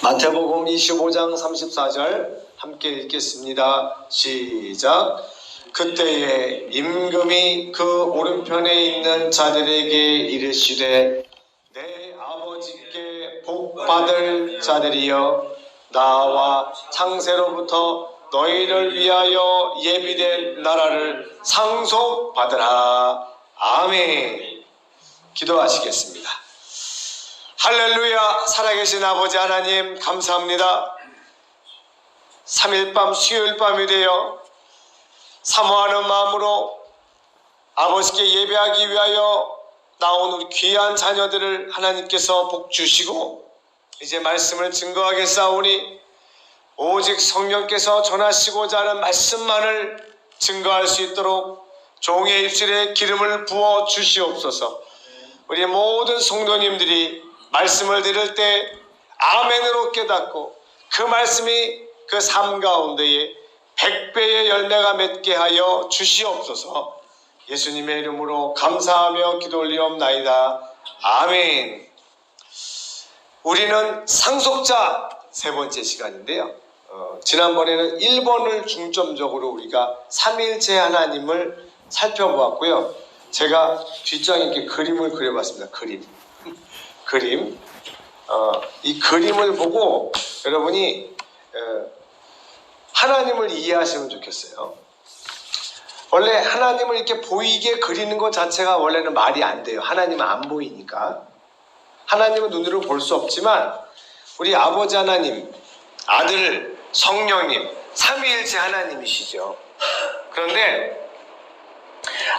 마태복음 25장 34절 함께 읽겠습니다. 시작. 그때에 임금이 그 오른편에 있는 자들에게 이르시되 내 아버지께 복받을 자들이여 나와 창세로부터 너희를 위하여 예비된 나라를 상속받으라. 아멘. 기도하시겠습니다. 할렐루야. 살아계신 아버지 하나님 감사합니다. 3일 밤 수요일 밤이 되어 사모하는 마음으로 아버지께 예배하기 위하여 나온 우리 귀한 자녀들을 하나님께서 복 주시고 이제 말씀을 증거하겠사오니 오직 성령께서 전하시고자 하는 말씀만을 증거할 수 있도록 종의 입술에 기름을 부어 주시옵소서. 우리 모든 성도님들이 말씀을 들을 때 아멘으로 깨닫고 그 말씀이 그 삶 가운데에 100배의 열매가 맺게 하여 주시옵소서. 예수님의 이름으로 감사하며 기도 올리옵나이다. 아멘. 우리는 상속자 세 번째 시간인데요. 지난번에는 1번을 중점적으로 우리가 삼위일체 하나님을 살펴보았고요. 제가 뒷장에 이렇게 그림을 그려봤습니다. 그림. 이 그림을 보고 여러분이 하나님을 이해하시면 좋겠어요. 원래 하나님을 이렇게 보이게 그리는 것 자체가 원래는 말이 안 돼요. 하나님은 안 보이니까. 하나님은 눈으로 볼 수 없지만 우리 아버지 하나님, 아들, 성령님, 삼위일체 하나님이시죠. 그런데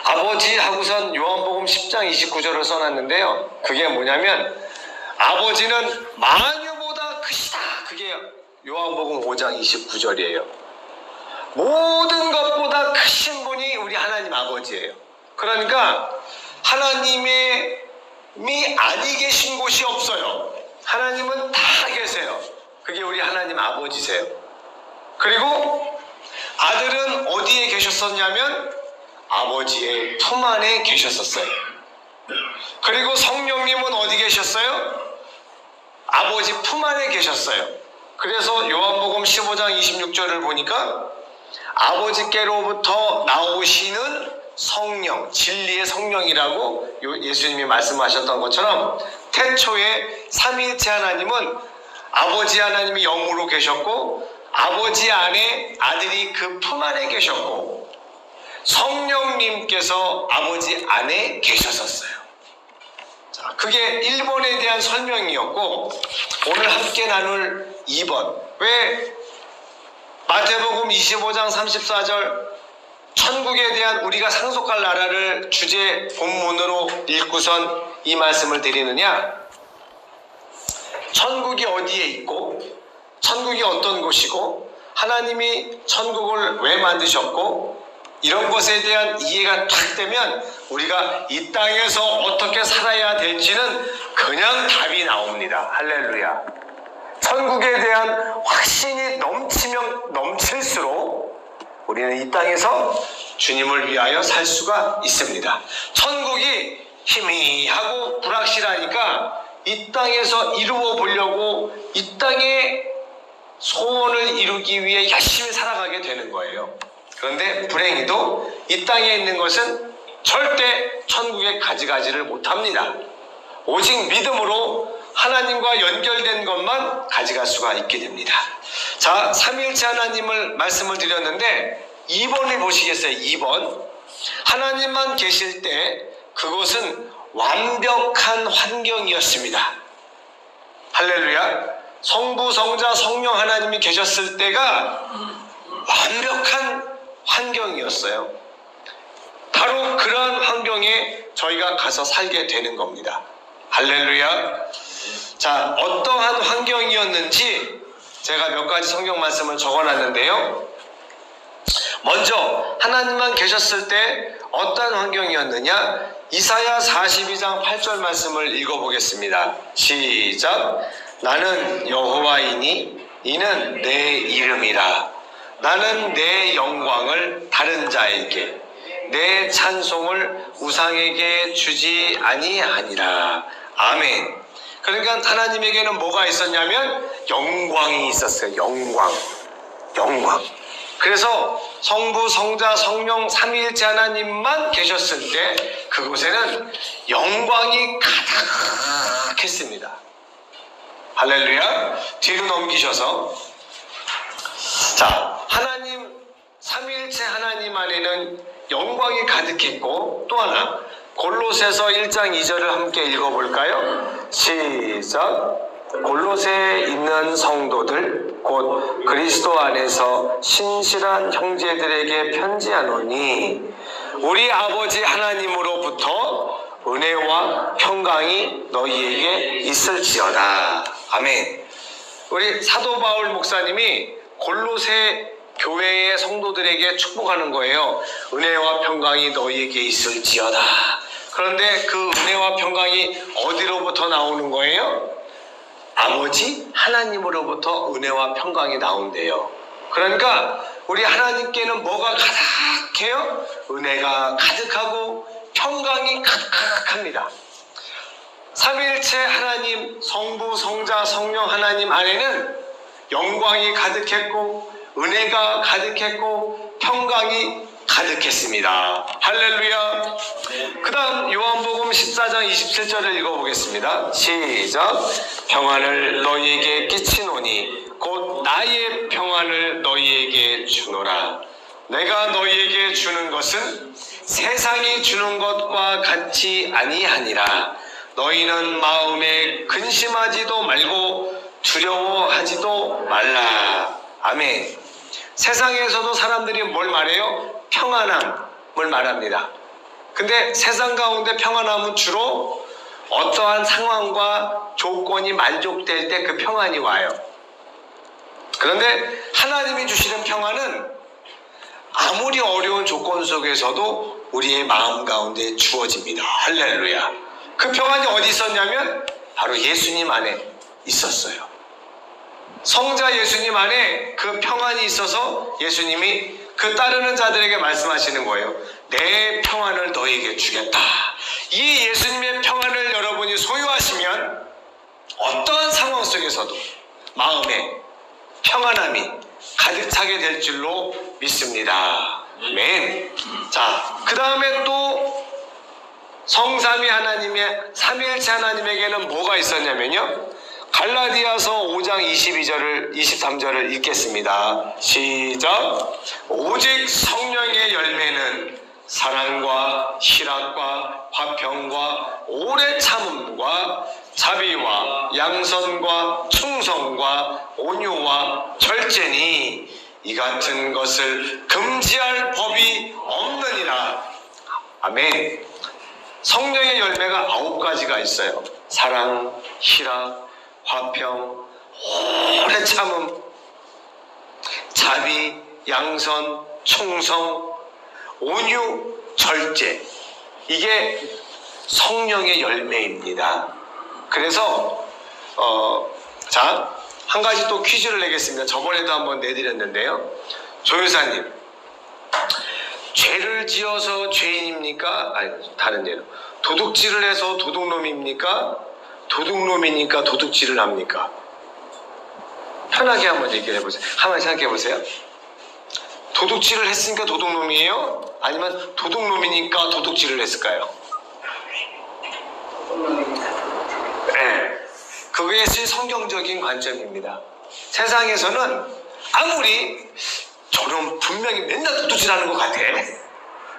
아버지 하고선 요한복음 10장 29절을 써놨는데요. 그게 뭐냐면 아버지는 만유보다 크시다. 그게 요한복음 5장 29절이에요. 모든 것보다 크신 분이 우리 하나님 아버지예요. 그러니까 하나님이 아니 계신 곳이 없어요. 하나님은 다 계세요. 그게 우리 하나님 아버지세요. 그리고 아들은 어디에 계셨었냐면 아버지의 품 안에 계셨었어요. 그리고 성령님은 어디 계셨어요? 아버지 품 안에 계셨어요. 그래서 요한복음 15장 26절을 보니까 아버지께로부터 나오시는 성령, 진리의 성령이라고 예수님이 말씀하셨던 것처럼 태초에 삼위일체 하나님은 아버지 하나님이 영으로 계셨고 아버지 안에 아들이 그 품 안에 계셨고 성령님께서 아버지 안에 계셨었어요. 자, 그게 1번에 대한 설명이었고 오늘 함께 나눌 2번. 왜 마태복음 25장 34절 천국에 대한 우리가 상속할 나라를 주제 본문으로 읽고선 이 말씀을 드리느냐? 천국이 어디에 있고 천국이 어떤 곳이고 하나님이 천국을 왜 만드셨고 이런 것에 대한 이해가 탁 되면 우리가 이 땅에서 어떻게 살아야 될지는 그냥 답이 나옵니다. 할렐루야. 천국에 대한 확신이 넘치면 넘칠수록 우리는 이 땅에서 주님을 위하여 살 수가 있습니다. 천국이 희미하고 불확실하니까 이 땅에서 이루어 보려고 이 땅의 소원을 이루기 위해 열심히 살아가게 되는 거예요. 그런데 불행히도 이 땅에 있는 것은 절대 천국에 가져가지를 못합니다. 오직 믿음으로 하나님과 연결된 것만 가져갈 수가 있게 됩니다. 자, 삼위일체 하나님을 말씀을 드렸는데 2번을 보시겠어요? 2번. 하나님만 계실 때 그것은 완벽한 환경이었습니다. 할렐루야. 성부, 성자, 성령 하나님이 계셨을 때가 완벽한 환경이었어요. 바로 그러한 환경에 저희가 가서 살게 되는 겁니다. 할렐루야. 자, 어떠한 환경이었는지 제가 몇 가지 성경 말씀을 적어놨는데요. 먼저 하나님만 계셨을 때 어떠한 환경이었느냐? 이사야 42장 8절 말씀을 읽어보겠습니다. 시작. 나는 여호와이니 이는 내 이름이라. 나는 내 영광을 다른 자에게 내 찬송을 우상에게 주지 아니하니라. 아멘. 그러니까 하나님에게는 뭐가 있었냐면 영광이 있었어요. 영광. 그래서 성부, 성자, 성령 삼위일체 하나님만 계셨을 때 그곳에는 영광이 가득했습니다. 할렐루야. 뒤로 넘기셔서, 자, 하나님 삼위일체 하나님 안에는 영광이 가득했고, 또 하나 골로새서 1장 2절을 함께 읽어볼까요? 시작. 골로새에 있는 성도들 곧 그리스도 안에서 신실한 형제들에게 편지하노니 우리 아버지 하나님으로부터 은혜와 평강이 너희에게 있을지어다. 아멘. 우리 사도 바울 목사님이 골로새 교회의 성도들에게 축복하는 거예요. 은혜와 평강이 너희에게 있을지어다. 그런데 그 은혜와 평강이 어디로부터 나오는 거예요? 아버지 하나님으로부터 은혜와 평강이 나온대요. 그러니까 우리 하나님께는 뭐가 가득해요? 은혜가 가득하고 평강이 가득합니다. 삼위일체 하나님, 성부, 성자, 성령 하나님 안에는 영광이 가득했고 은혜가 가득했고 평강이 가득했습니다. 할렐루야. 그 다음 요한복음 14장 27절을 읽어보겠습니다. 시작. 평안을 너희에게 끼치노니 곧 나의 평안을 너희에게 주노라. 내가 너희에게 주는 것은 세상이 주는 것과 같이 아니하니라. 너희는 마음에 근심하지도 말고 두려워하지도 말라. 아멘. 세상에서도 사람들이 뭘 말해요? 평안함을 말합니다. 근데 세상 가운데 평안함은 주로 어떠한 상황과 조건이 만족될 때 그 평안이 와요. 그런데 하나님이 주시는 평안은 아무리 어려운 조건 속에서도 우리의 마음 가운데 주어집니다. 할렐루야. 그 평안이 어디 있었냐면 바로 예수님 안에 있었어요. 성자 예수님 안에 그 평안이 있어서 예수님이 그 따르는 자들에게 말씀하시는 거예요. 내 평안을 너에게 주겠다. 이 예수님의 평안을 여러분이 소유하시면 어떠한 상황 속에서도 마음에 평안함이 가득 차게 될 줄로 믿습니다. 아멘. 자, 그 다음에 또 성삼위 하나님의 삼위일체 하나님에게는 뭐가 있었냐면요, 갈라디아서 5장 23절을 읽겠습니다. 시작. 오직 성령의 열매는 사랑과 희락과 화평과 오래 참음과 자비와 양선과 충성과 온유와 절제니 이 같은 것을 금지할 법이 없느니라. 아멘. 성령의 열매가 9가지가 있어요. 사랑, 희락, 화평, 오래 참음, 자비, 양선, 충성, 온유, 절제. 이게 성령의 열매입니다. 그래서 자, 한 가지 또 퀴즈를 내겠습니다. 저번에도 한번 내드렸는데요. 조유사님, 죄를 지어서 죄인입니까? 아니, 다른 예로. 도둑질을 해서 도둑놈입니까? 도둑놈이니까 도둑질을 합니까? 편하게 한번 얘기를 해보세요. 한번 생각해 보세요. 도둑질을 했으니까 도둑놈이에요? 아니면 도둑놈이니까 도둑질을 했을까요? 네, 그것이 성경적인 관점입니다. 세상에서는 아무리 저는 분명히 맨날 도둑질하는 것 같아.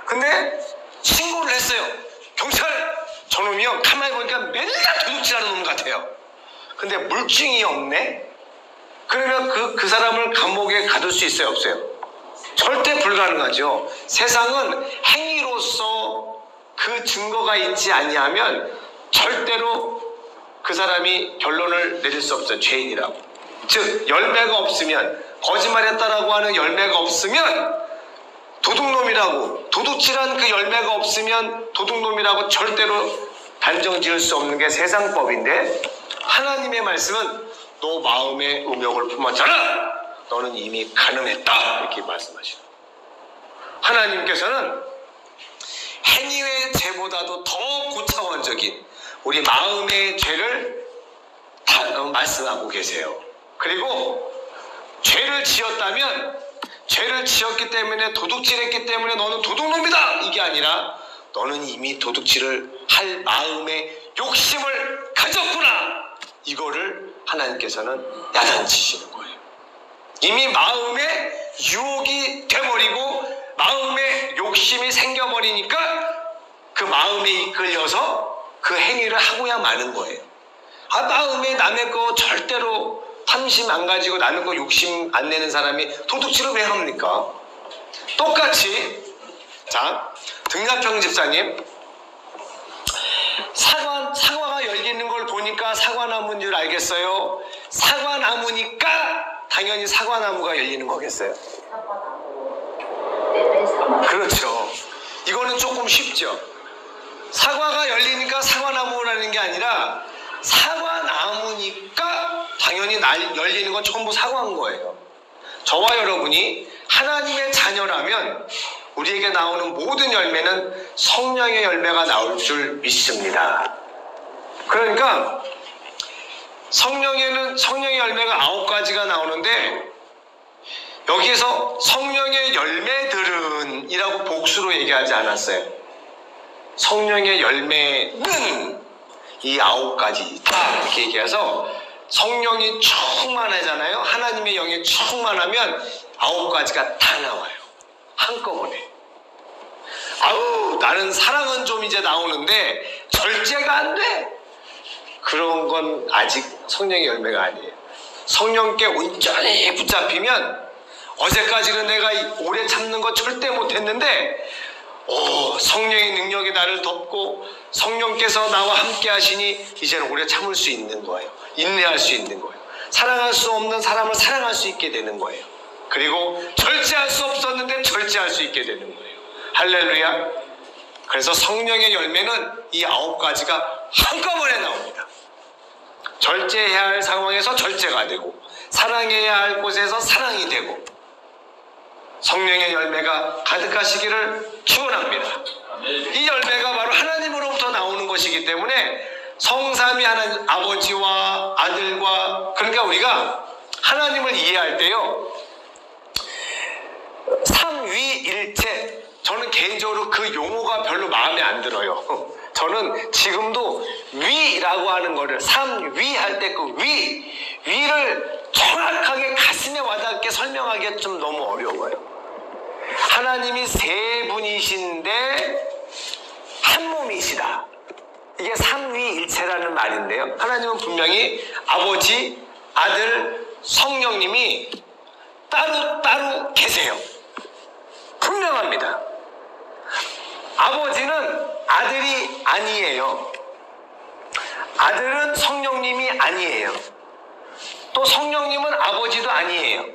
근데 신고를 했어요. 경찰! 저놈이요, 가만히 보니까 맨날 도둑질하는 놈 같아요. 근데 물증이 없네? 그러면 그 사람을 감옥에 가둘 수 있어요, 없어요? 절대 불가능하죠. 세상은 행위로서 그 증거가 있지 아니하면 절대로 그 사람이 결론을 내릴 수 없어요. 죄인이라고. 즉, 열매가 없으면, 거짓말했다라고 하는 열매가 없으면 도둑놈이라고, 도둑질한 그 열매가 없으면 도둑놈이라고 절대로 단정 지을 수 없는 게 세상법인데, 하나님의 말씀은 너 마음에 음욕을 품었잖아. 너는 이미 가늠했다. 이렇게 말씀하시죠. 하나님께서는 행위의 죄보다도 더 고차원적인 우리 마음의 죄를 말씀하고 계세요. 그리고 죄를 지었다면 죄를 지었기 때문에 도둑질했기 때문에 너는 도둑놈이다 이게 아니라 너는 이미 도둑질을 할 마음의 욕심을 가졌구나 이거를 하나님께서는 야단치시는 거예요. 이미 마음에 유혹이 돼버리고 마음에 욕심이 생겨버리니까 그 마음에 이끌려서 그 행위를 하고야 마는 거예요. 마음에 남의 거 절대로 탐심 안 가지고 남의 거 욕심 안 내는 사람이 도둑질을 왜 합니까? 똑같이 자 등야평 집사님 사과가 열리는 걸 보니까 사과나무인 줄 알겠어요? 사과나무니까 당연히 사과나무가 열리는 거겠어요? 그렇죠. 이거는 조금 쉽죠. 사과가 열리니까 사과나무라는 게 아니라 사과나무니까 당연히 열리는 건 전부 사과인 거예요. 저와 여러분이 하나님의 자녀라면 우리에게 나오는 모든 열매는 성령의 열매가 나올 줄 믿습니다. 그러니까 성령의 열매가 9가지가 나오는데 여기에서 성령의 열매들은 이라고 복수로 얘기하지 않았어요. 성령의 열매는 이 9가지다 이렇게 얘기해서 성령이 충만하잖아요. 하나님의 영이 충만하면 9가지가 다 나와요. 한꺼번에. 나는 사랑은 좀 이제 나오는데 절제가 안 돼. 그런 건 아직 성령의 열매가 아니에요. 성령께 온전히 붙잡히면 어제까지는 내가 오래 참는 거 절대 못했는데 성령의 능력이 나를 덮고 성령께서 나와 함께 하시니 이제는 오래 참을 수 있는 거예요. 인내할 수 있는 거예요. 사랑할 수 없는 사람을 사랑할 수 있게 되는 거예요. 그리고 절제할 수 없었는데 절제할 수 있게 되는 거예요. 할렐루야. 그래서 성령의 열매는 이 9가지가 한꺼번에 나옵니다. 절제해야 할 상황에서 절제가 되고 사랑해야 할 곳에서 사랑이 되고 성령의 열매가 가득하시기를 축원합니다. 이 열매가 바로 하나님으로부터 나오는 것이기 때문에 성삼위 하나님 아버지와 아들과 그러니까 우리가 하나님을 이해할 때요 삼위일체 저는 개인적으로 그 용어가 별로 마음에 안 들어요. 저는 지금도 위라고 하는 거를 삼위 할 때 그 위를 정확하게 가슴에 와닿게 설명하기가 좀 너무 어려워요. 하나님이 세 분이신데 한 몸이시다. 이게 삼위일체라는 말인데요. 하나님은 분명히 아버지, 아들, 성령님이 따로 계세요. 분명합니다. 아버지는 아들이 아니에요. 아들은 성령님이 아니에요. 또 성령님은 아버지도 아니에요.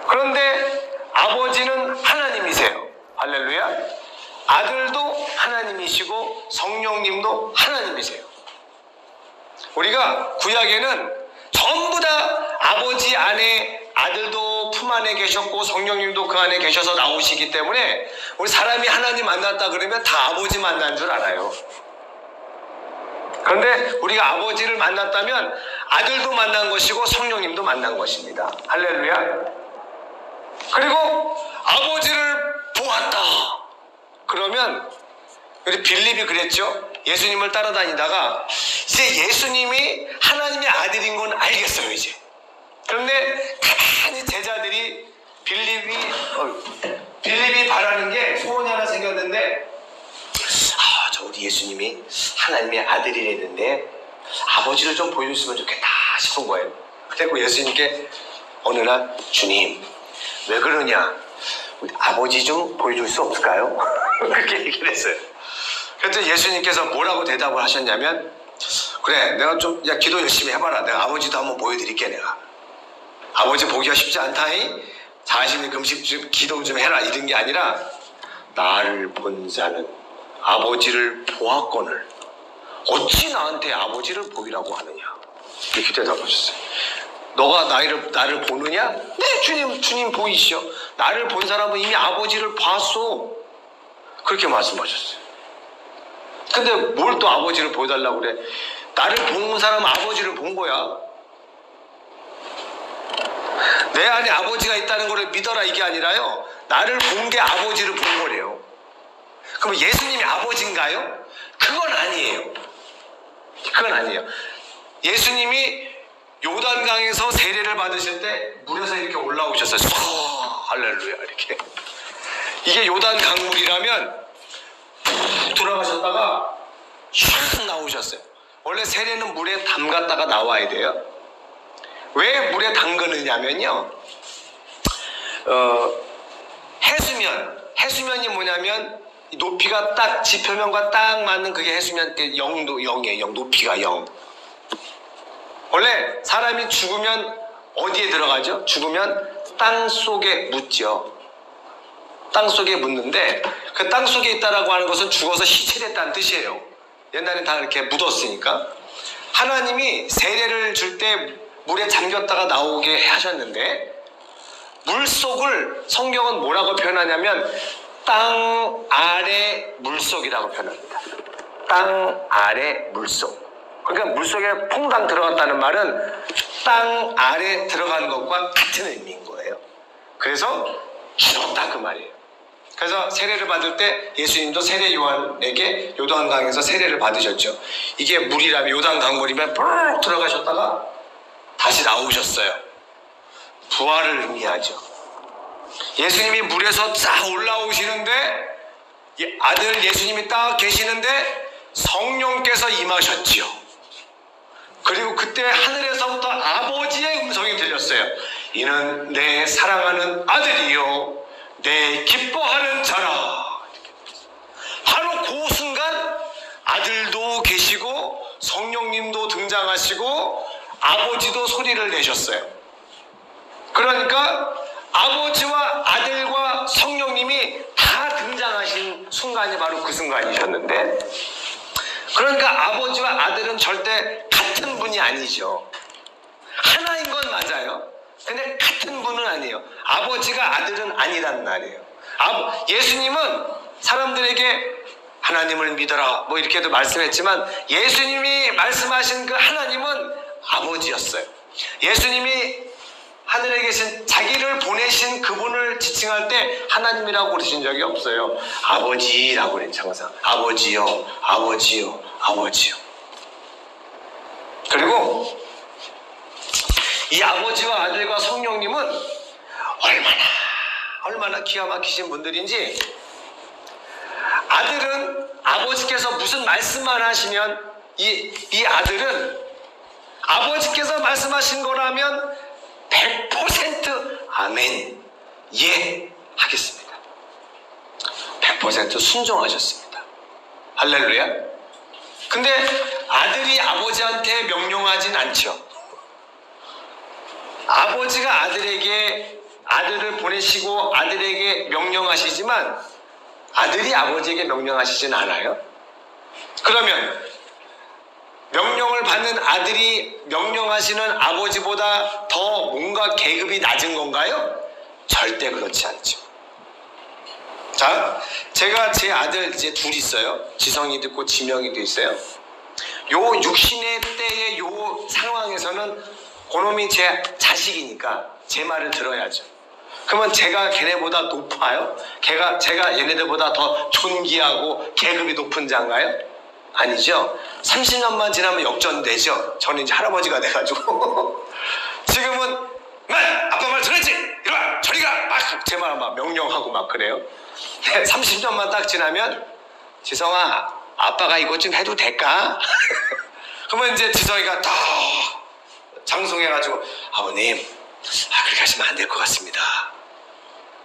그런데 아버지는 하나님이세요. 할렐루야. 아들도 하나님이시고 성령님도 하나님이세요. 우리가 구약에는 전부 다 아버지 안에 아들도 품 안에 계셨고 성령님도 그 안에 계셔서 나오시기 때문에 우리 사람이 하나님 만났다 그러면 다 아버지 만난 줄 알아요. 그런데 우리가 아버지를 만났다면 아들도 만난 것이고 성령님도 만난 것입니다. 할렐루야. 그리고 아버지를 보았다 그러면 우리 빌립이 그랬죠. 예수님을 따라다니다가 이제 예수님이 하나님의 아들인 건 알겠어요 이제. 그런데 가만히 제자들이 빌립이 바라는 게 소원이 하나 생겼는데 저 우리 예수님이 하나님의 아들이랬는데 아버지를 좀 보여줬으면 좋겠다 싶은 거예요. 그래서 예수님께 어느 날 주님 왜 그러냐 우리 아버지 좀 보여줄 수 없을까요? 그렇게 얘기를 했어요. 그래서 예수님께서 뭐라고 대답을 하셨냐면 그래 내가 좀 기도 열심히 해봐라. 내가 아버지도 한번 보여드릴게. 내가 아버지 보기가 쉽지 않다니 40일 금식 좀 기도 좀 해라 이런 게 아니라 나를 본 자는 아버지를 보았거늘 어찌 나한테 아버지를 보이라고 하느냐 이렇게 대답하셨어요. 너가 나를 보느냐? 네 주님 보이시오. 나를 본 사람은 이미 아버지를 봤어. 그렇게 말씀하셨어요. 근데 뭘 또 아버지를 보여달라고 그래. 나를 본 사람은 아버지를 본 거야. 내 안에 아버지가 있다는 것을 믿어라 이게 아니라요. 나를 본 게 아버지를 본 거래요. 그럼 예수님이 아버지인가요? 그건 아니에요. 그건 아니에요. 예수님이 요단강에서 세례를 받으실 때 물에서 이렇게 올라오셨어요. 할렐루야 이렇게. 이게 요단 강물이라면 푹 돌아가셨다가 슉 나오셨어요. 원래 세례는 물에 담갔다가 나와야 돼요. 왜 물에 담그느냐면요. 해수면이 뭐냐면 높이가 딱 지표면과 딱 맞는 그게 해수면, 0이에요. 높이가 0. 원래 사람이 죽으면 어디에 들어가죠? 죽으면 땅 속에 묻죠. 땅 속에 묻는데 그 땅 속에 있다라고 하는 것은 죽어서 시체됐다는 뜻이에요. 옛날엔 다 이렇게 묻었으니까. 하나님이 세례를 줄 때 물에 잠겼다가 나오게 하셨는데 물속을 성경은 뭐라고 표현하냐면 땅 아래 물속이라고 표현합니다. 땅 아래 물속. 그러니까 물속에 퐁당 들어갔다는 말은 땅 아래 들어간 것과 같은 의미인 거예요. 그래서 죽었다 그 말이에요. 그래서 세례를 받을 때 예수님도 세례 요한에게 요단강에서 세례를 받으셨죠. 이게 물이라면 요단강물이면 푹 들어가셨다가 다시 나오셨어요. 부활을 의미하죠. 예수님이 물에서 쫙 올라오시는데 아들 예수님이 딱 계시는데 성령께서 임하셨지요. 그리고 그때 하늘에서부터 아버지의 음성이 들렸어요. 이는 내 사랑하는 아들이요 내 기뻐하는 자라. 바로 그 순간 아들도 계시고 성령님도 등장하시고 아버지도 소리를 내셨어요. 그러니까 아버지와 아들과 성령님이 다 등장하신 순간이 바로 그 순간이셨는데, 그러니까 아버지와 아들은 절대 같은 분이 아니죠. 하나인 건 맞아요. 근데 같은 분은 아니에요. 아버지가 아들은 아니란 말이에요. 예수님은 사람들에게 하나님을 믿어라 뭐 이렇게도 말씀했지만 예수님이 말씀하신 그 하나님은 아버지였어요. 예수님이 하늘에 계신 자기를 보내신 그분을 지칭할 때 하나님이라고 그러신 적이 없어요. 아버지라고 그랬죠. 항상 아버지요 아버지요 아버지요. 그리고 이 아버지와 아들과 성령님은 얼마나 기가 막히신 분들인지, 아들은 아버지께서 무슨 말씀만 하시면 이 아들은 아버지께서 말씀하신 거라면 100% 아멘 예 하겠습니다. 100% 순종하셨습니다. 할렐루야. 근데 아들이 아버지한테 명령하진 않죠. 아버지가 아들을 보내시고 아들에게 명령하시지만 아들이 아버지에게 명령하시진 않아요. 그러면 명령을 받는 아들이 명령하시는 아버지보다 더 뭔가 계급이 낮은 건가요? 절대 그렇지 않죠. 자, 제가 제 아들 이제 둘 있어요. 지성이도 있고 지명이도 있어요. 요 육신의 때의 요 상황에서는 그놈이 제 자식이니까 제 말을 들어야죠. 그러면 제가 걔네보다 높아요? 제가 얘네들보다 더 존귀하고 계급이 높은 자인가요? 아니죠. 30년만 지나면 역전되죠. 저는 이제 할아버지가 돼가지고 지금은 아빠 말 들었지? 이리와 저리가 막 제 말 막 명령하고 막 그래요. 30년만 딱 지나면 지성아 아빠가 이것 좀 해도 될까? 그러면 이제 지성이가 딱 장송해가지고 아버님 그렇게 하시면 안 될 것 같습니다.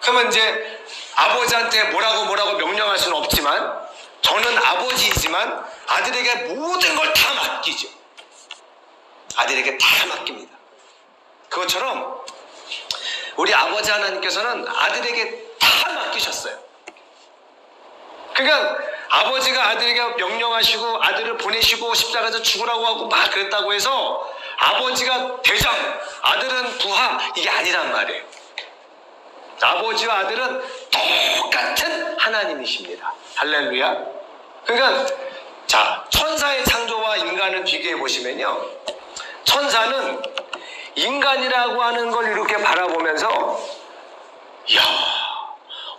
그러면 이제 아버지한테 뭐라고 명령할 수는 없지만 저는 아버지이지만 아들에게 모든 걸 다 맡기죠. 아들에게 다 맡깁니다. 그것처럼 우리 아버지 하나님께서는 아들에게 다 맡기셨어요. 그러니까 아버지가 아들에게 명령하시고 아들을 보내시고 십자가에서 죽으라고 하고 막 그랬다고 해서 아버지가 대장, 아들은 부하, 이게 아니란 말이에요. 아버지와 아들은 똑같은 하나님이십니다. 할렐루야. 그러니까 자, 천사의 창조와 인간을 비교해 보시면요, 천사는 인간이라고 하는 걸 이렇게 바라보면서 이야,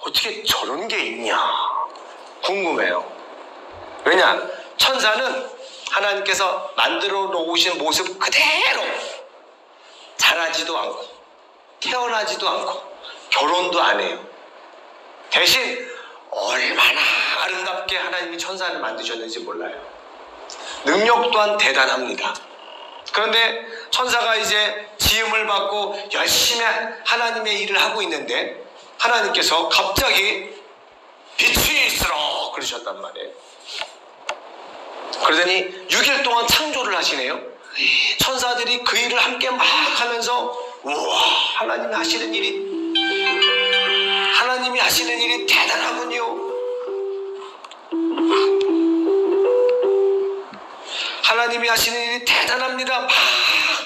어떻게 저런 게 있냐 궁금해요. 왜냐? 천사는 하나님께서 만들어 놓으신 모습 그대로 자라지도 않고 태어나지도 않고 결혼도 안 해요. 대신 얼마나 아름답게 하나님이 천사를 만드셨는지 몰라요. 능력 또한 대단합니다. 그런데 천사가 이제 지음을 받고 열심히 하나님의 일을 하고 있는데 하나님께서 갑자기 빛이 있으라 그러셨단 말이에요. 그러더니 6일 동안 창조를 하시네요. 천사들이 그 일을 함께 막 하면서 우와, 하나님이 하시는 일이 대단하군요. 하나님이 하시는 일이 대단합니다. 막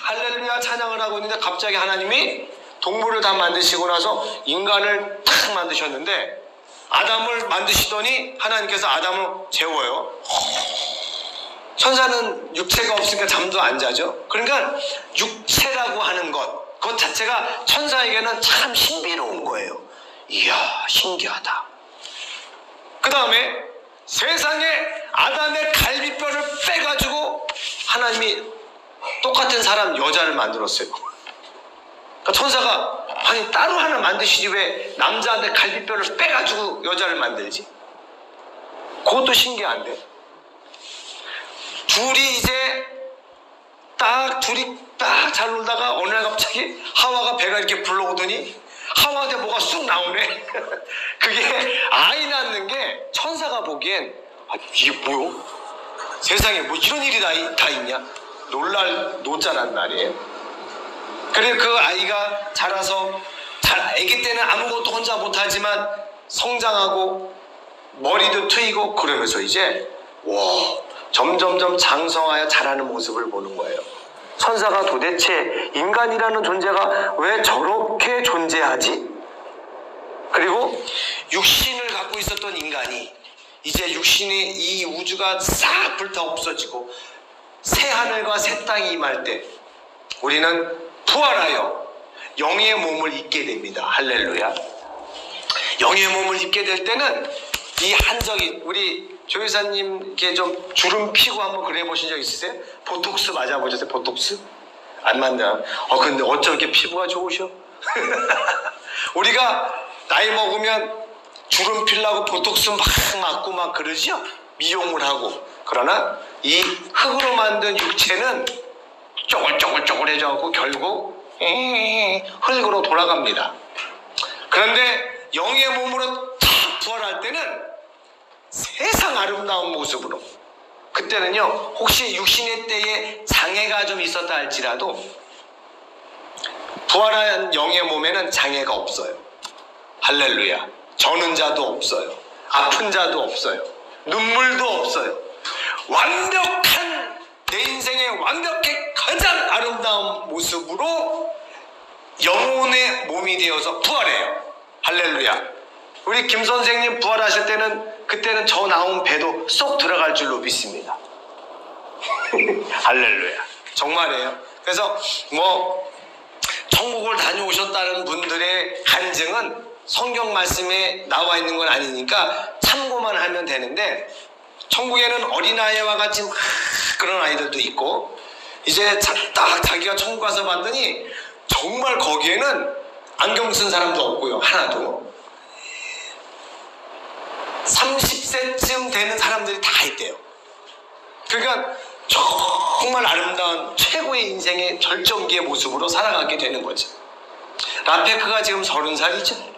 할렐루야 찬양을 하고 있는데 갑자기 하나님이 동물을 다 만드시고 나서 인간을 탁 만드셨는데 아담을 만드시더니 하나님께서 아담을 재워요. 천사는 육체가 없으니까 잠도 안 자죠. 그러니까 육체라고 하는 그것 자체가 천사에게는 참 신비로운 거예요. 이야, 신기하다. 그 다음에 세상에 아담의 갈비뼈를 빼가지고 하나님이 똑같은 사람 여자를 만들었어요. 그러니까 천사가 아니 따로 하나 만드시지 왜 남자한테 갈비뼈를 빼가지고 여자를 만들지? 그것도 신기한데 둘이 딱 잘 놀다가 어느 날 갑자기 하와가 배가 이렇게 불러오더니 하와한테 뭐가 쑥 나오네. 그게 아이 낳는 게 천사가 보기엔 이게 뭐요? 세상에 뭐 이런 일이 다 있냐? 놀자란 말이에요. 그래 그 아이가 자라서 아기 때는 아무것도 혼자 못하지만 성장하고 머리도 트이고 그러면서 이제 점점점 장성하여 자라는 모습을 보는 거예요. 천사가 도대체 인간이라는 존재가 왜 저렇게 존재하지? 그리고 육신을 갖고 있었던 인간이 이제 육신의 이 우주가 싹 불타 없어지고 새 하늘과 새 땅이 임할 때 우리는 부활하여 영의 몸을 입게 됩니다. 할렐루야. 영의 몸을 입게 될 때는 이 한적이 우리 조교사님께 좀 주름 피고 한번 그래 보신 적 있으세요? 보톡스 맞아보셨어요? 보톡스? 안 맞나? 근데 어쩜 이렇게 피부가 좋으셔? 우리가 나이 먹으면 주름 피려고 보톡스 막 맞고 막 그러죠? 미용을 하고. 그러나 이 흙으로 만든 육체는 쪼글쪼글쪼글해져갖고 결국 흙으로 돌아갑니다. 그런데 영의 몸으로 탁 부활할 때는 세상 아름다운 모습으로, 그때는요 혹시 육신의 때에 장애가 좀 있었다 할지라도 부활한 영의 몸에는 장애가 없어요. 할렐루야. 저는 자도 없어요. 아픈 자도 없어요. 눈물도 없어요. 완벽한 내 인생의 완벽히 가장 아름다운 모습으로 영혼의 몸이 되어서 부활해요. 할렐루야. 우리 김 선생님 부활하실 때는 그때는 저 나온 배도 쏙 들어갈 줄로 믿습니다. 할렐루야. 정말이에요. 그래서 천국을 다녀오셨다는 분들의 간증은 성경 말씀에 나와 있는 건 아니니까 참고만 하면 되는데, 천국에는 어린아이와 같이 막 그런 아이들도 있고, 이제 딱 자기가 천국 가서 봤더니 정말 거기에는 안경 쓴 사람도 없고요. 하나도. 30세쯤 되는 사람들이 다 있대요. 그러니까 정말 아름다운 최고의 인생의 절정기의 모습으로 살아가게 되는 거죠. 라페크가 지금 30살이죠?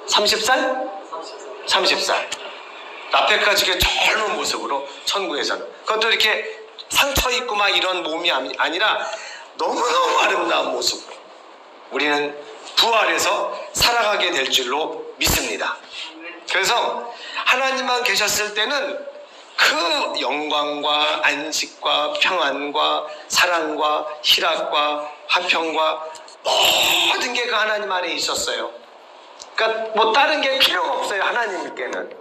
30살? 30살. 라페크가 지금 젊은 모습으로 천국에서는, 그것도 이렇게 상처 있고 막 이런 몸이 아니라 너무너무 아름다운 모습으로 우리는 부활해서 살아가게 될 줄로 믿습니다. 그래서 하나님만 계셨을 때는 그 영광과 안식과 평안과 사랑과 희락과 화평과 모든 게 그 하나님 안에 있었어요. 그러니까 다른 게 필요가 없어요, 하나님께는.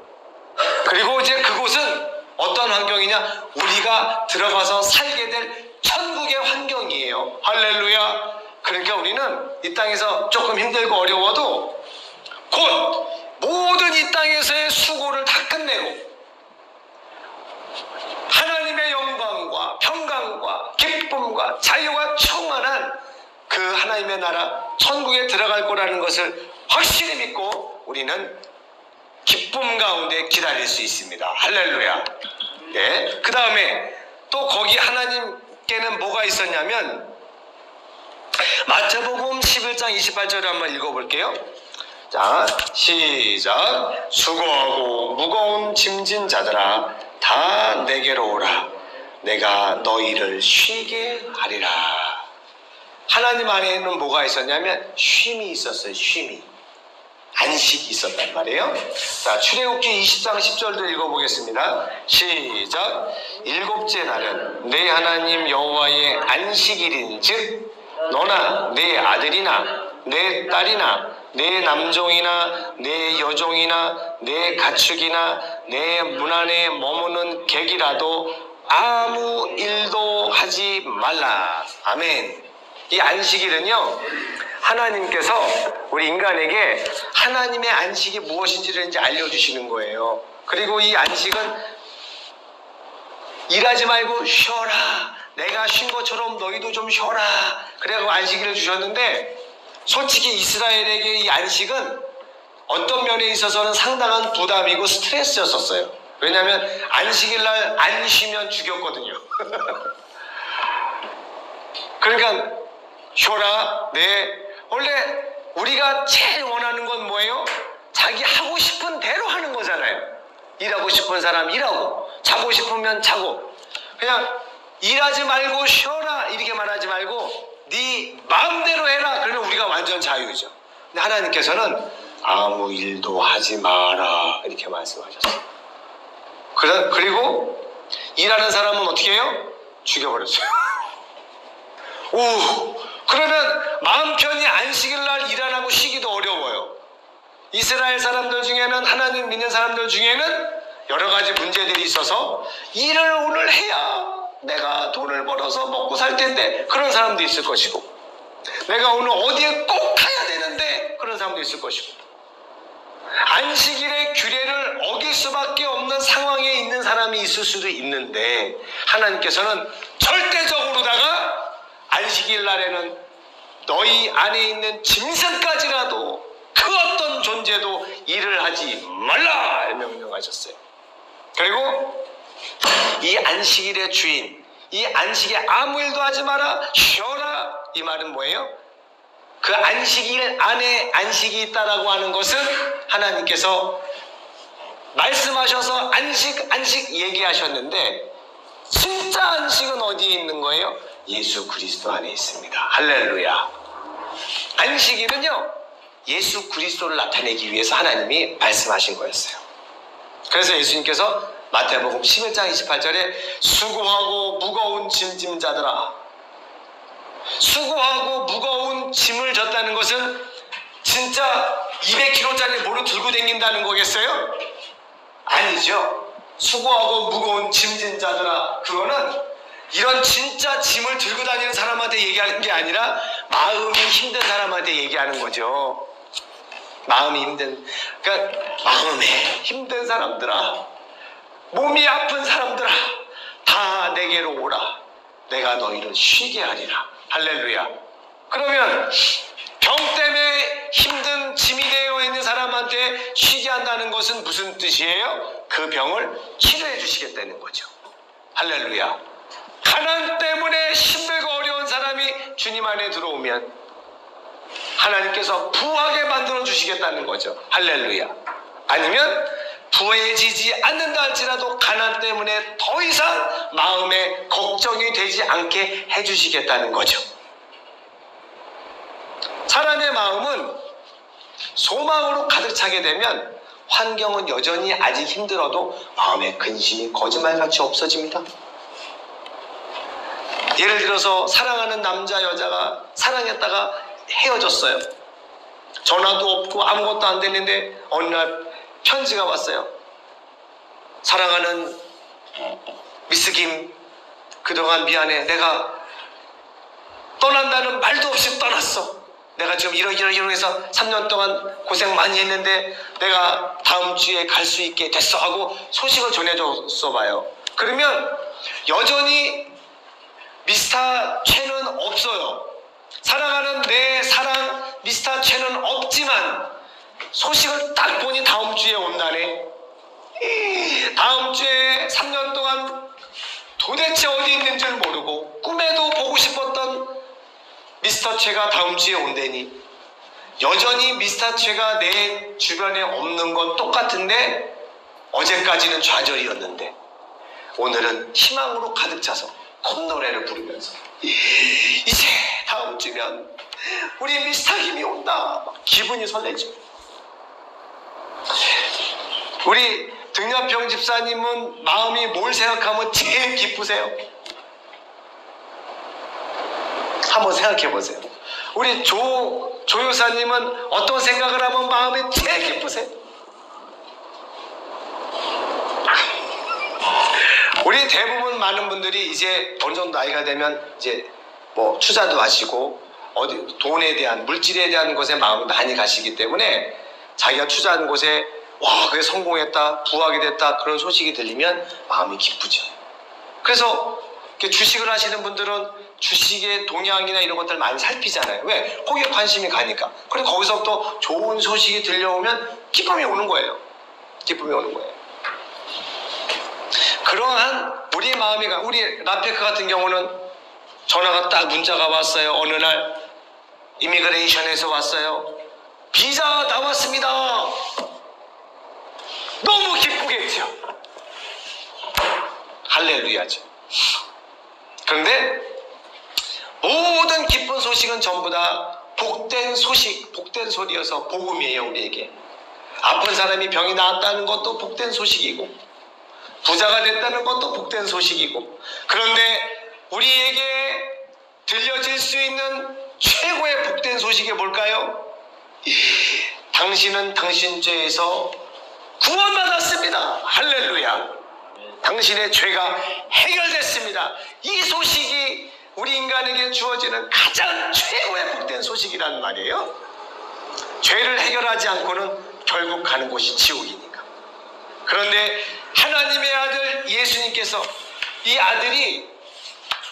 그리고 이제 그곳은 어떤 환경이냐? 우리가 들어가서 살게 될 천국의 환경이에요. 할렐루야. 그러니까 우리는 이 땅에서 조금 힘들고 어려워도 곧 모든 이 땅에서의 수고를 다 끝내고 하나님의 영광과 평강과 기쁨과 자유가 충만한 그 하나님의 나라 천국에 들어갈 거라는 것을 확실히 믿고 우리는 기쁨 가운데 기다릴 수 있습니다. 할렐루야. 네. 그 다음에 또 거기 하나님께는 뭐가 있었냐면 마태복음 11장 28절을 한번 읽어볼게요. 자, 시작. 수고하고 무거운 짐진 자들아 다 내게로 오라. 내가 너희를 쉬게 하리라. 하나님 안에는 뭐가 있었냐면 쉼이 있었어요. 쉼이. 안식이 있었단 말이에요. 자, 출애굽기 20장 10절도 읽어보겠습니다. 시작. 일곱째 날은 내 하나님 여호와의 안식일인즉 너나 내 아들이나 내 딸이나 내 남종이나 내 여종이나 내 가축이나 내 문 안에 머무는 객이라도 아무 일도 하지 말라. 아멘. 이 안식일은요, 하나님께서 우리 인간에게 하나님의 안식이 무엇인지를 이제 알려주시는 거예요. 그리고 이 안식은 일하지 말고 쉬어라. 내가 쉰 것처럼 너희도 좀 쉬어라. 그래서 안식일을 주셨는데 솔직히 이스라엘에게 이 안식은 어떤 면에 있어서는 상당한 부담이고 스트레스였었어요. 왜냐하면 안식일 날 안 쉬면 죽였거든요. 그러니까 쉬어라. 네. 원래 우리가 제일 원하는 건 뭐예요? 자기 하고 싶은 대로 하는 거잖아요. 일하고 싶은 사람 일하고 자고 싶으면 자고 그냥 일하지 말고 쉬어라 이렇게 말하지 말고 네 마음대로 해라. 그러면 우리가 완전 자유죠. 근데 하나님께서는 아무 일도 하지 마라 이렇게 말씀하셨어요. 그리고 일하는 사람은 어떻게 해요? 죽여버렸어요. 오, 그러면 마음 편히 안식일 날 일 안 하고 쉬기도 어려워요. 이스라엘 사람들 중에는 하나님 믿는 사람들 중에는 여러 가지 문제들이 있어서 일을 오늘 해야 내가 돈을 벌어서 먹고 살 텐데 그런 사람도 있을 것이고 내가 오늘 어디에 꼭 가야 되는데 그런 사람도 있을 것이고 안식일의 규례를 어길 수밖에 없는 상황에 있는 사람이 있을 수도 있는데 하나님께서는 절대적으로다가 안식일 날에는 너희 안에 있는 짐승까지라도 그 어떤 존재도 일을 하지 말라 명령하셨어요. 그리고 이 안식일의 주인, 이 안식에 아무 일도 하지 마라 쉬어라 이 말은 뭐예요? 그 안식일 안에 안식이 있다라고 하는 것은 하나님께서 말씀하셔서 안식 얘기하셨는데 진짜 안식은 어디에 있는 거예요? 예수 그리스도 안에 있습니다. 할렐루야. 안식일은요 예수 그리스도를 나타내기 위해서 하나님이 말씀하신 거였어요. 그래서 예수님께서 마태복음 11장 28절에 수고하고 무거운 짐진 자들아, 수고하고 무거운 짐을 졌다는 것은 진짜 200kg짜리 뭐를 들고 다닌다는 거겠어요? 아니죠. 수고하고 무거운 짐진 자들아, 그거는 이런 진짜 짐을 들고 다니는 사람한테 얘기하는 게 아니라 마음이 힘든 사람한테 얘기하는 거죠. 마음이 힘든, 그러니까 마음에 힘든 사람들아, 몸이 아픈 사람들아, 다 내게로 오라. 내가 너희를 쉬게 하리라. 할렐루야. 그러면 병 때문에 힘든 짐이 되어 있는 사람한테 쉬게 한다는 것은 무슨 뜻이에요? 그 병을 치료해 주시겠다는 거죠. 할렐루야. 가난 때문에 힘들고 어려운 사람이 주님 안에 들어오면 하나님께서 부하게 만들어 주시겠다는 거죠. 할렐루야. 아니면 부해지지 않는다 할지라도 가난 때문에 더 이상 마음에 걱정이 되지 않게 해주시겠다는 거죠. 사람의 마음은 소망으로 가득 차게 되면 환경은 여전히 아직 힘들어도 마음의 근심이 거짓말같이 없어집니다. 예를 들어서 사랑하는 남자 여자가 사랑했다가 헤어졌어요. 전화도 없고 아무것도 안 되는데 어느 날 편지가 왔어요. 사랑하는 미스 김, 그동안 미안해. 내가 떠난다는 말도 없이 떠났어. 내가 지금 이러 해서 3년 동안 고생 많이 했는데 내가 다음 주에 갈 수 있게 됐어 하고 소식을 전해줬어 봐요. 그러면 여전히 미스터 최는 없어요. 사랑하는 내 사랑 미스터 최는 없지만 소식을 딱 보니 다음 주에 온다네. 다음 주에 3년 동안 도대체 어디 있는 줄 모르고 꿈에도 보고 싶었던 미스터 최가 다음 주에 온다니. 여전히 미스터 최가 내 주변에 없는 건 똑같은데 어제까지는 좌절이었는데 오늘은 희망으로 가득 차서 콧노래를 부르면서 이제 다음 주면 우리 미스터 김이 온다. 막 기분이 설레죠. 우리 등려평 집사님은 마음이 뭘 생각하면 제일 기쁘세요? 한번 생각해 보세요. 우리 조 여사님은 어떤 생각을 하면 마음이 제일 기쁘세요? 우리 대부분 많은 분들이 이제 어느 정도 나이가 되면 이제 뭐 투자도 하시고 어디 돈에 대한 물질에 대한 것에 마음이 많이 가시기 때문에 자기가 투자한 곳에 와 그게 성공했다 부하게 됐다 그런 소식이 들리면 마음이 기쁘죠. 그래서 이렇게 주식을 하시는 분들은 주식의 동향이나 이런 것들 많이 살피잖아요. 왜? 거기에 관심이 가니까. 그리고 거기서부터 좋은 소식이 들려오면 기쁨이 오는 거예요. 기쁨이 오는 거예요. 그러한 우리 마음이 우리 라페크 같은 경우는 전화가 딱 문자가 왔어요. 어느 날 이미그레이션에서 왔어요. 비자 나왔습니다. 너무 기쁘겠죠. 할렐루야죠. 그런데 모든 기쁜 소식은 전부 다 복된 소식, 복된 소리여서 복음이에요. 우리에게 아픈 사람이 병이 나았다는 것도 복된 소식이고 부자가 됐다는 것도 복된 소식이고, 그런데 우리에게 들려질 수 있는 최고의 복된 소식이 뭘까요? 당신은 당신 죄에서 구원받았습니다. 할렐루야. 당신의 죄가 해결됐습니다. 이 소식이 우리 인간에게 주어지는 가장 최고의 복된 소식이란 말이에요. 죄를 해결하지 않고는 결국 가는 곳이 지옥이니까. 그런데 하나님의 아들 예수님께서 이 아들이,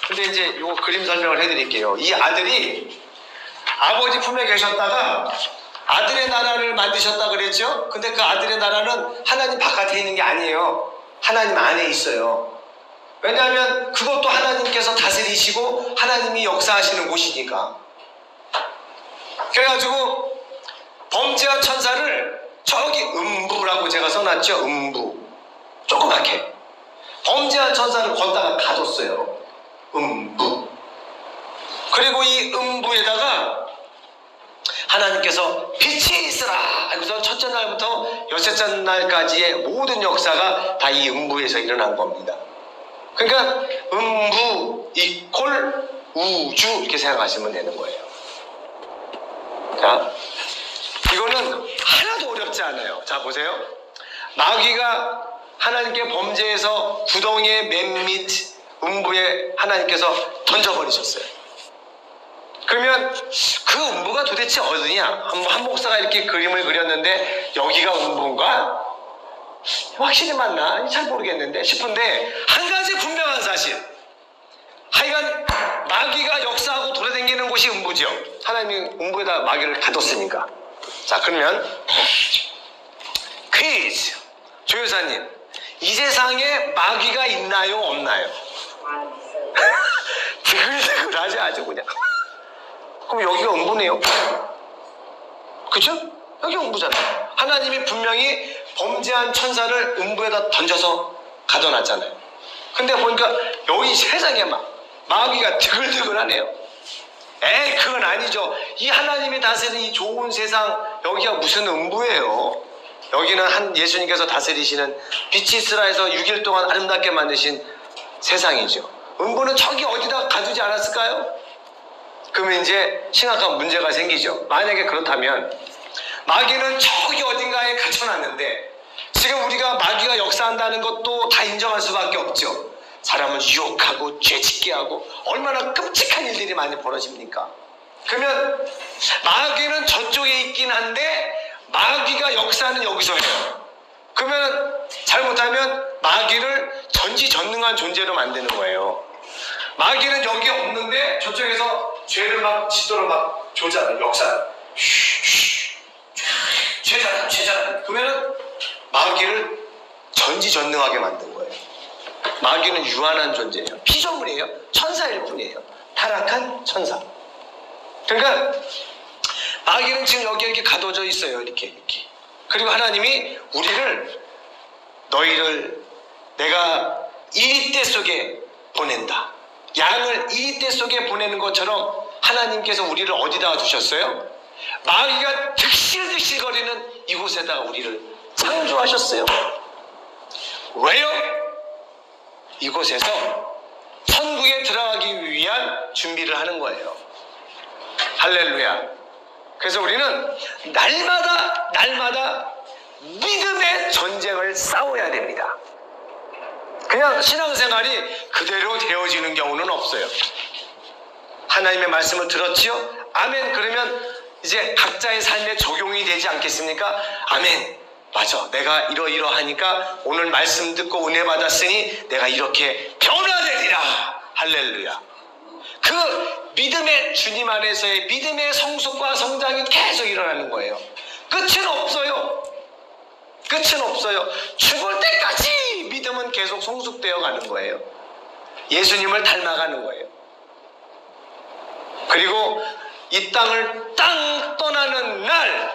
근데 이제 요 그림 설명을 해드릴게요. 이 아들이 아버지 품에 계셨다가 아들의 나라를 만드셨다 그랬죠? 근데 그 아들의 나라는 하나님 바깥에 있는 게 아니에요. 하나님 안에 있어요. 왜냐하면 그것도 하나님께서 다스리시고 하나님이 역사하시는 곳이니까. 그래가지고 범죄한 천사를 저기 음부라고 제가 써놨죠. 음부. 조그맣게. 범죄한 천사를 걷다가 가뒀어요. 음부. 그리고 이 음부에다가 하나님께서 빛이 있으라. 그래서 첫째 날부터 여섯째 날까지의 모든 역사가 다 이 음부에서 일어난 겁니다. 그러니까 음부 이퀄 우주 이렇게 생각하시면 되는 거예요. 자, 이거는 하나도 어렵지 않아요. 자, 보세요. 마귀가 하나님께 범죄해서 구덩이의 맨 밑 음부에 하나님께서 던져버리셨어요. 그러면 그 음부가 도대체 어디냐? 한 목사가 이렇게 그림을 그렸는데 여기가 음부인가? 확실히 맞나? 잘 모르겠는데 싶은데 한 가지 분명한 사실. 하여간 마귀가 역사하고 돌아다니는 곳이 음부죠. 하나님이 음부에다 마귀를 가뒀으니까. 자, 그러면 퀴즈. 조 여사님, 이 세상에 마귀가 있나요? 없나요? 드글드글하지 아주 그냥. 그럼 여기가 음부네요. 그죠? 여기 음부잖아요. 하나님이 분명히 범죄한 천사를 음부에다 던져서 가둬놨잖아요. 근데 보니까 여기 세상에 마귀가 드글드글하네요. 에이, 그건 아니죠. 이 하나님이 다스리는 이 좋은 세상, 여기가 무슨 음부예요. 여기는 한 예수님께서 다스리시는 빛이 있으라 해서 6일 동안 아름답게 만드신 세상이죠. 음부는 저기 어디다 가두지 않았을까요? 그러면 이제 심각한 문제가 생기죠. 만약에 그렇다면 마귀는 저기 어딘가에 갇혀놨는데 지금 지금 우리가 마귀가 역사한다는 것도 다 인정할 수밖에 없죠. 사람을 유혹하고 죄짓게 하고 얼마나 끔찍한 일들이 많이 벌어집니까? 그러면 마귀는 저쪽에 있긴 한데 마귀가 역사는 여기서 해요. 그러면 잘못하면 마귀를 전지전능한 존재로 만드는 거예요. 마귀는 여기 없는데 저쪽에서 죄를 막 지도로 막 조작해, 역사. 죄잖아. 그러면 마귀를 전지전능하게 만든 거예요. 마귀는 유한한 존재예요. 피조물이에요. 천사일 뿐이에요. 타락한 천사. 그러니까 마귀는 지금 여기 이렇게 가둬져 있어요. 이렇게. 그리고 하나님이 너희를 내가 이리떼 속에 보낸다. 양을 이리떼 속에 보내는 것처럼 하나님께서 우리를 어디다가 두셨어요? 마귀가 득실득실거리는 이곳에다가 우리를 창조하셨어요. 왜요? 이곳에서 천국에 들어가기 위한 준비를 하는 거예요. 할렐루야. 그래서 우리는 날마다 믿음의 전쟁을 싸워야 됩니다. 그냥 신앙생활이 그대로 되어지는 경우는 없어요. 하나님의 말씀을 들었지요? 아멘. 그러면 이제 각자의 삶에 적용이 되지 않겠습니까? 아멘. 맞아. 내가 이러이러하니까 오늘 말씀 듣고 은혜 받았으니 내가 이렇게 변화되리라. 할렐루야. 그 믿음의 주님 안에서의 믿음의 성숙과 성장이 계속 일어나는 거예요. 끝은 없어요. 죽을 때까지 믿음은 계속 성숙되어 가는 거예요. 예수님을 닮아가는 거예요. 그리고 이 땅을 떠나는 날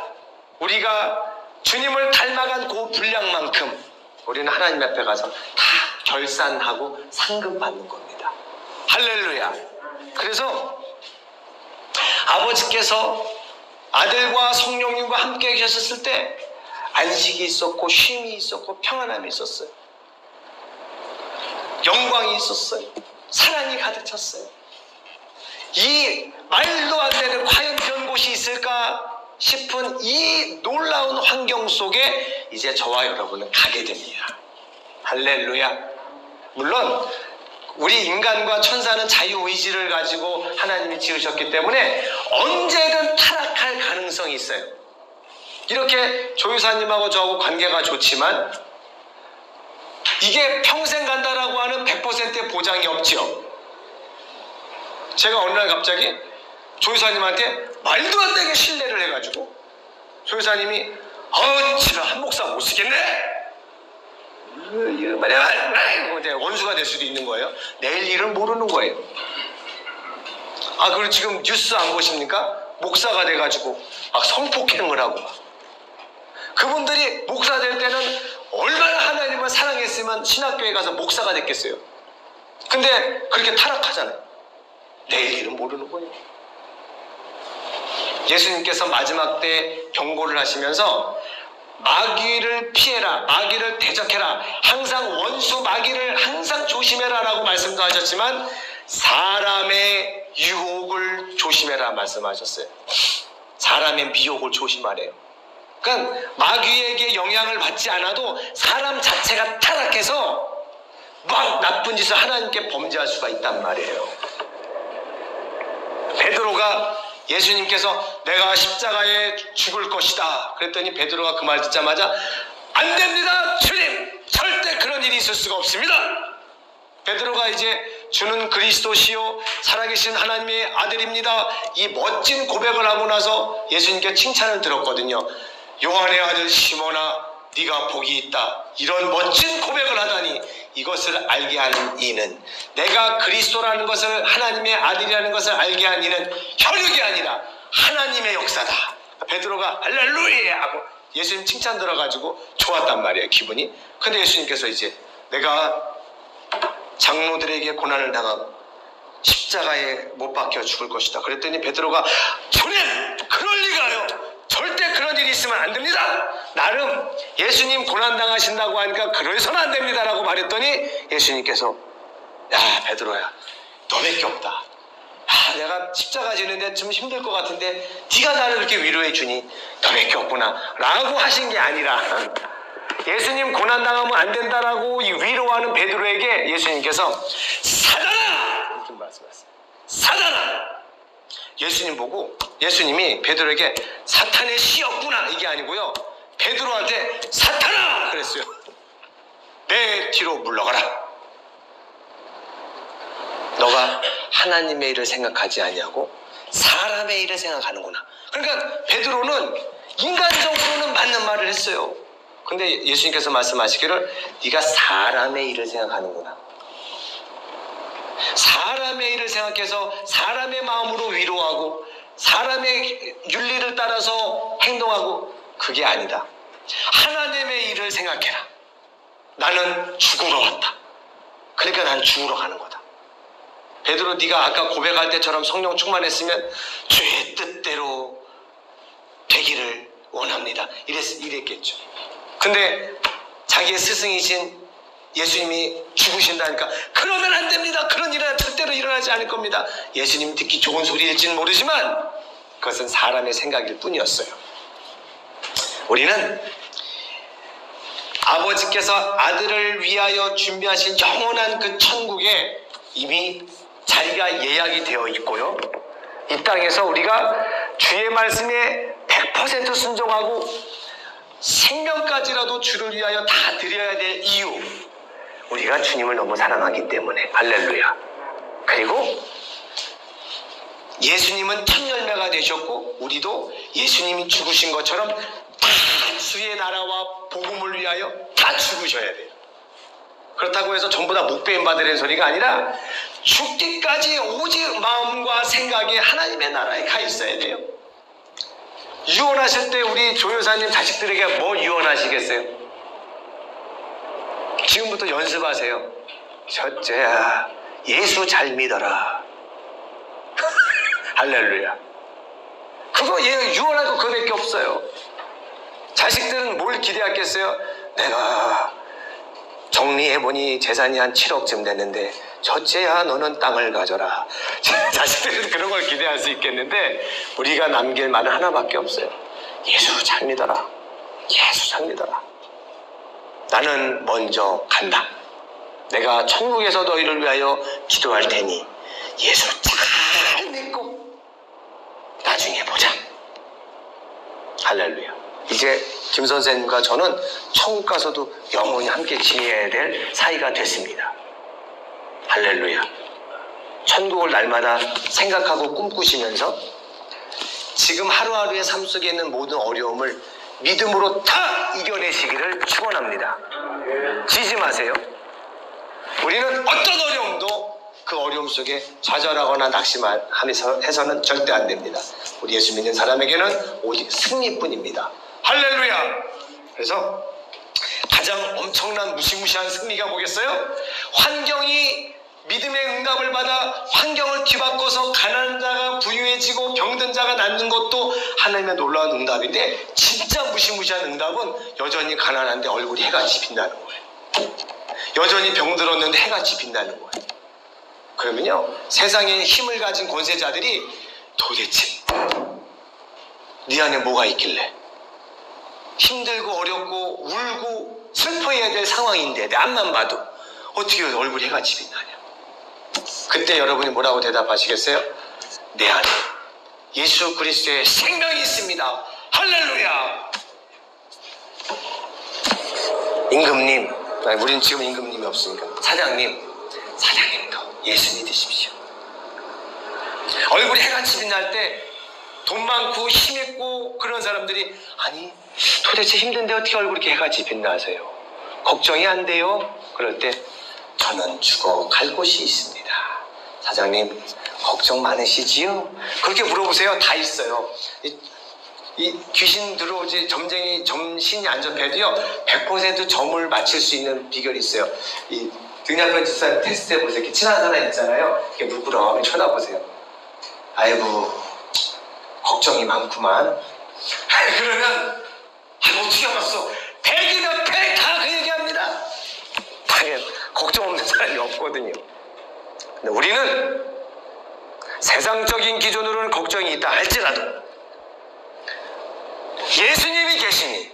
우리가 주님을 닮아간 그 분량만큼 우리는 하나님 앞에 가서 다 결산하고 상금 받는 겁니다. 할렐루야. 그래서 아버지께서 아들과 성령님과 함께 계셨을 때 안식이 있었고 쉼이 있었고 평안함이 있었어요. 영광이 있었어요. 사랑이 가득 찼어요. 이 말도 안 되는 과연 이런 곳이 있을까 싶은 이 놀라운 환경 속에 이제 저와 여러분은 가게 됩니다. 할렐루야. 물론 우리 인간과 천사는 자유의지를 가지고 하나님이 지으셨기 때문에 언제든 타락할 가능성이 있어요. 이렇게 조유사님하고 저하고 관계가 좋지만 이게 평생 간다라고 하는 100%의 보장이 없지요. 제가 어느 날 갑자기 조유사님한테 말도 안 되게 신뢰를 해가지고 조유사님이 지금 한 목사 못 쓰겠네? 원수가 될 수도 있는 거예요. 내일 일은 모르는 거예요. 그리고 지금 뉴스 안 보십니까? 목사가 돼가지고 성폭행을 하고 그분들이 목사 될 때는 얼마나 하나님을 사랑했으면 신학교에 가서 목사가 됐겠어요. 근데 그렇게 타락하잖아요. 내일 일은 모르는 거예요. 예수님께서 마지막 때 경고를 하시면서 마귀를 피해라, 마귀를 대적해라, 항상 원수 마귀를 항상 조심해라 라고 말씀도 하셨지만 사람의 유혹을 조심해라 말씀하셨어요. 사람의 미혹을 조심하래요. 그러니까 마귀에게 영향을 받지 않아도 사람 자체가 타락해서 막 나쁜 짓을 하나님께 범죄할 수가 있단 말이에요. 베드로가 예수님께서 내가 십자가에 죽을 것이다 그랬더니 베드로가 그 말 듣자마자 안 됩니다 주님, 절대 그런 일이 있을 수가 없습니다. 베드로가 이제 주는 그리스도시요 살아계신 하나님의 아들입니다 이 멋진 고백을 하고 나서 예수님께 칭찬을 들었거든요. 요한의 아들 시몬아 네가 복이 있다. 이런 멋진 고백을 하다니 이것을 알게 하는 이는, 내가 그리스도라는 것을, 하나님의 아들이라는 것을 알게 한 이는 혈육이 아니라 하나님의 역사다. 베드로가 할렐루야 하고 예수님 칭찬 들어가지고 좋았단 말이에요, 기분이. 근데 예수님께서 이제 내가 장로들에게 고난을 당하고 십자가에 못 박혀 죽을 것이다 그랬더니 베드로가 주님 그럴 리가요, 절대 그런 일이 있으면 안 됩니다. 나름 예수님 고난당하신다고 하니까 그래서는 안 됩니다 라고 말했더니 예수님께서 야 베드로야 너밖에 없다. 내가 십자가 지는데 좀 힘들 것 같은데 네가 나를 이렇게 위로해 주니 너밖에 없구나 라고 하신 게 아니라 예수님 고난당하면 안 된다라고 이 위로하는 베드로에게 예수님께서 사단아! 이렇게 말씀하셨어요. 사단아! 예수님 보고 예수님이 베드로에게 사탄의 씨였구나 이게 아니고요. 베드로한테 사탄아! 그랬어요. 내 뒤로 물러가라. 너가 하나님의 일을 생각하지 아니하고 사람의 일을 생각하는구나. 그러니까 베드로는 인간적으로는 맞는 말을 했어요. 근데 예수님께서 말씀하시기를 네가 사람의 일을 생각하는구나. 사람의 일을 생각해서 사람의 마음으로 위로하고 사람의 윤리를 따라서 행동하고 그게 아니다. 하나님의 일을 생각해라. 나는 죽으러 왔다. 그러니까 난 죽으러 가는 거다. 베드로 네가 아까 고백할 때처럼 성령 충만했으면 주의 뜻대로 되기를 원합니다. 이랬겠죠. 근데 자기의 스승이신 예수님이 죽으신다니까 그러면 안 됩니다. 그런 일은 절대로 일어나지 않을 겁니다. 예수님 듣기 좋은 소리일지는 모르지만 그것은 사람의 생각일 뿐이었어요. 우리는 아버지께서 아들을 위하여 준비하신 영원한 그 천국에 이미 자리가 예약이 되어 있고요. 이 땅에서 우리가 주의 말씀에 100% 순종하고 생명까지라도 주를 위하여 다 드려야 될 이유, 우리가 주님을 너무 사랑하기 때문에. 할렐루야. 그리고 예수님은 첫 열매가 되셨고 우리도 예수님이 죽으신 것처럼 다 주의 나라와 복음을 위하여 다 죽으셔야 돼요. 그렇다고 해서 전부 다 목배임 받으라는 소리가 아니라 죽기까지 오직 마음과 생각이 하나님의 나라에 가 있어야 돼요. 유언하실 때 우리 조여사님 자식들에게 뭐 유언하시겠어요? 지금부터 연습하세요. 첫째야, 예수 잘 믿어라. 할렐루야. 그거 유언할 거 그거밖에 없어요. 자식들은 뭘 기대하겠어요? 내가 정리해보니 재산이 한 7억쯤 됐는데 첫째야 너는 땅을 가져라. 자식들은 그런 걸 기대할 수 있겠는데 우리가 남길 말은 하나밖에 없어요. 예수 잘 믿어라. 예수 잘 믿어라. 나는 먼저 간다. 내가 천국에서 너희를 위하여 기도할 테니 예수 잘 믿고 나중에 보자. 할렐루야. 이제 김 선생님과 저는 천국 가서도 영원히 함께 지내야 될 사이가 됐습니다. 할렐루야. 천국을 날마다 생각하고 꿈꾸시면서 지금 하루하루의 삶 속에 있는 모든 어려움을 믿음으로 다 이겨내시기를 축원합니다. 지지 마세요. 우리는 어떤 어려움도 그 어려움 속에 좌절하거나 낙심해서는 절대 안 됩니다. 우리 예수 믿는 사람에게는 오직 승리뿐입니다. 할렐루야. 그래서 가장 엄청난 무시무시한 승리가 뭐겠어요? 환경이 믿음의 응답을 받아 환경을 뒤바꿔서 가난한 자가 부유해지고 병든 자가 낫는 것도 하나님의 놀라운 응답인데, 진짜 무시무시한 응답은 여전히 가난한데 얼굴이 해같이 빛나는 거예요. 여전히 병들었는데 해같이 빛나는 거예요. 그러면요, 세상에 힘을 가진 권세자들이 도대체 네 안에 뭐가 있길래 힘들고 어렵고 울고 슬퍼해야 될 상황인데 내 앞만 봐도 어떻게 얼굴이 해같이 빛나냐. 그때 여러분이 뭐라고 대답하시겠어요? 내 안에 예수 그리스도의 생명이 있습니다. 할렐루야. 임금님, 우린 지금 임금님이 없으니까 사장님도 예수 믿으십시오. 얼굴이 해같이 빛날 때 돈 많고 힘있고 그런 사람들이, 아니 도대체 힘든데 어떻게 얼굴이 이렇게 해같이 빛나세요? 걱정이 안 돼요? 그럴 때 저는 죽어갈 곳이 있습니다. 사장님 걱정 많으시지요? 그렇게 물어보세요. 다 있어요. 이 귀신 들어오지 점신이 안 접해도요 100% 점을 맞출 수 있는 비결이 있어요. 이 등약변 집사님 테스트 해보세요. 이렇게 친한 사람 있잖아요. 이렇게 물끄러미 쳐다보세요. 아이고 걱정이 많구만. 그러면 어떻게 알았어? 100이면 100 다 그 얘기합니다. 당연 걱정 없는 사람이 없거든요. 근데 우리는 세상적인 기준으로는 걱정이 있다 할지라도 예수님이 계시니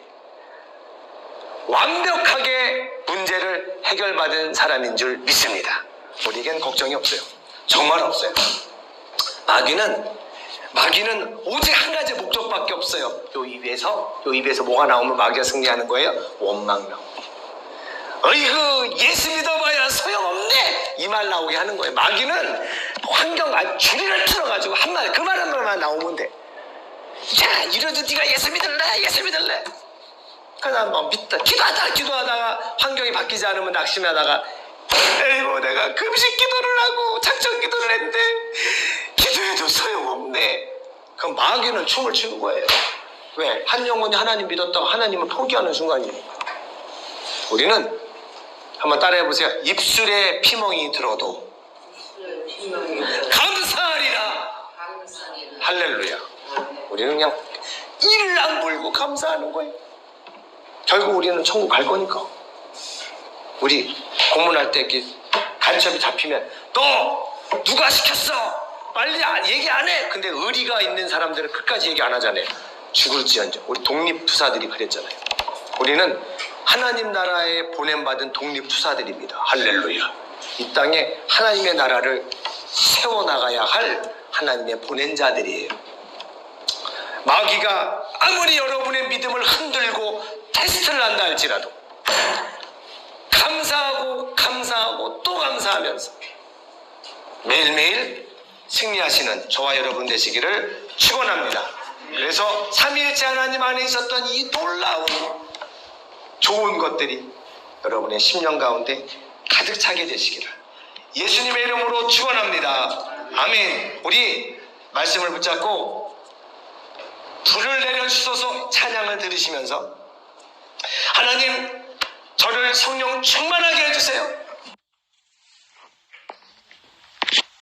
완벽하게 문제를 해결받은 사람인 줄 믿습니다. 우리에겐 걱정이 없어요. 정말 없어요. 마귀는 오직 한 가지 목적밖에 없어요. 요 입에서 뭐가 나오면 마귀가 승리하는 거예요? 원망 나옵니다. 어이구, 예수 믿어봐야 소용없네, 이 말 나오게 하는 거예요. 마귀는 환경 줄이를 틀어가지고 그 말 한 말만 나오면 돼. 야, 이러도 네가 예수 믿을래? 그러다 뭐 기도하다가 환경이 바뀌지 않으면 낙심하다가, 에이고, 내가 금식 기도를 하고 작정 기도를 했는데 기도해도 소용없네. 그럼 마귀는 춤을 추는 거예요. 왜? 한 영혼이 하나님 믿었다고 하나님을 포기하는 순간이니까. 우리는 한번 따라해보세요. 입술에 피멍이 들어도 감사하리라. 할렐루야. 우리는 그냥 이를 안 불고 감사하는 거예요. 결국 우리는 천국 갈 거니까. 우리 공문할 때 이렇게 간첩이 잡히면 너 누가 시켰어? 빨리 얘기 안 해. 근데 의리가 있는 사람들은 끝까지 얘기 안 하잖아요. 죽을지언정. 우리 독립투사들이 그랬잖아요. 우리는 하나님 나라에 보냄받은 독립투사들입니다. 할렐루야. 이 땅에 하나님의 나라를 세워나가야 할 하나님의 보낸 자들이에요. 마귀가 아무리 여러분의 믿음을 흔들고 테스트를 한다 할지라도 감사하고 또 감사하면서 매일매일 승리하시는 저와 여러분 되시기를 축원합니다. 그래서 삼위일체 하나님 안에 있었던 이 놀라운 좋은 것들이 여러분의 심령 가운데 가득 차게 되시기를 예수님의 이름으로 축원합니다. 아멘. 우리 말씀을 붙잡고 불을 내려주소서 찬양을 들으시면서 하나님, 저를 성령 충만하게 해주세요.